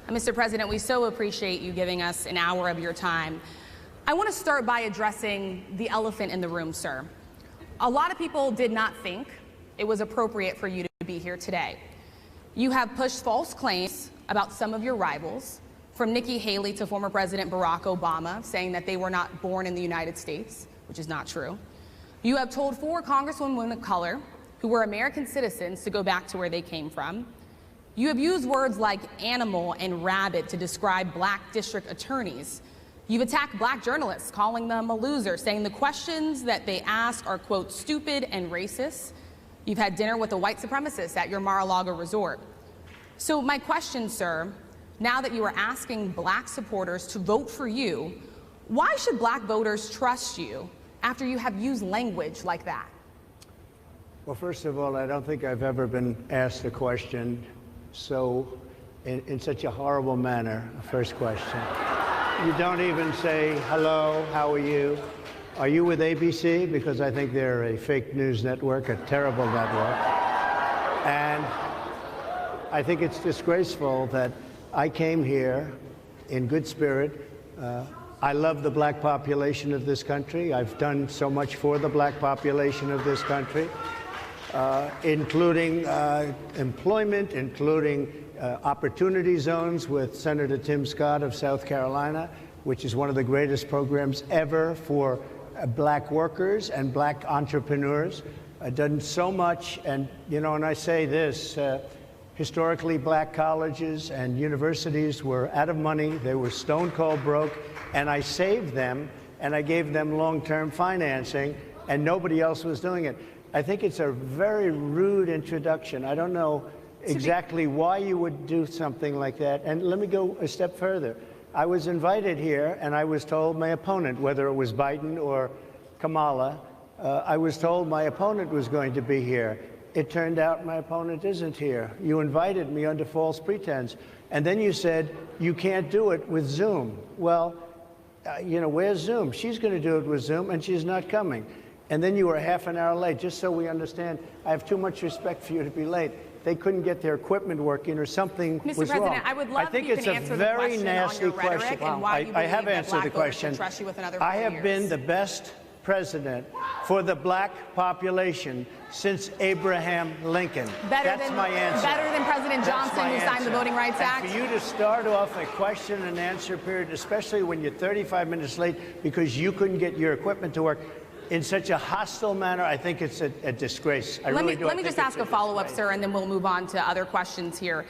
Mr. President, we so appreciate you giving us an hour of your time. I want to start by addressing the elephant in the room, sir. A lot of people did not think it was appropriate for you to be here today. You have pushed false claims about some of your rivals, from Nikki Haley to former President Barack Obama, saying that they were not born in the United States, which is not true. You have told 4 congresswomen of color who were American citizens to go back to where they came from. You have used words like animal and rabbit to describe black district attorneys. You've attacked black journalists, calling them a loser, saying the questions that they ask are, quote, stupid and racist. You've had dinner with a white supremacist at your Mar-a-Lago resort. So my question, sir, now that you are asking black supporters to vote for you, why should black voters trust you after you have used language like that? Well, first of all, I don't think I've ever been asked a question in such a horrible manner. First question. You don't even say, hello, how are you? Are you with ABC? Because I think they're a fake news network, a terrible network. And I think it's disgraceful that I came here in good spirit. I love the black population of this country. I've done so much for the black population of this country, including employment, including opportunity zones with Senator Tim Scott of South Carolina, which is one of the greatest programs ever for black workers and black entrepreneurs. I've done so much, and you know, and I say this, historically black colleges and universities were out of money, they were stone cold broke, and I saved them and I gave them long-term financing, and nobody else was doing it. I think it's a very rude introduction. I don't know exactly why you would do something like that. And let me go a step further. I was invited here and I was told my opponent, whether it was Biden or Kamala, I was told my opponent was going to be here. It turned out my opponent isn't here. You invited me under false pretense. And then you said, you can't do it with Zoom. Well, you know, where's Zoom? She's going to do it with Zoom, and she's not coming. And then you were half an hour late, just so we understand. I have too much respect for you to be late. They couldn't get their equipment working or something was wrong. Mr. President, I would love if you can answer the question on your rhetoric and why you believe I have answered the that black voters question. should trust you with another 4 I have years. been the best president for the black population since Abraham Lincoln. That's my answer. Better than President Johnson, who signed the Voting Rights Act? And for you to start off a question and answer period, especially when you're 35 minutes late because you couldn't get your equipment to work, in such a hostile manner, I think it's a disgrace. I really do. Let me just ask a follow-up, sir, and then we'll move on to other questions here.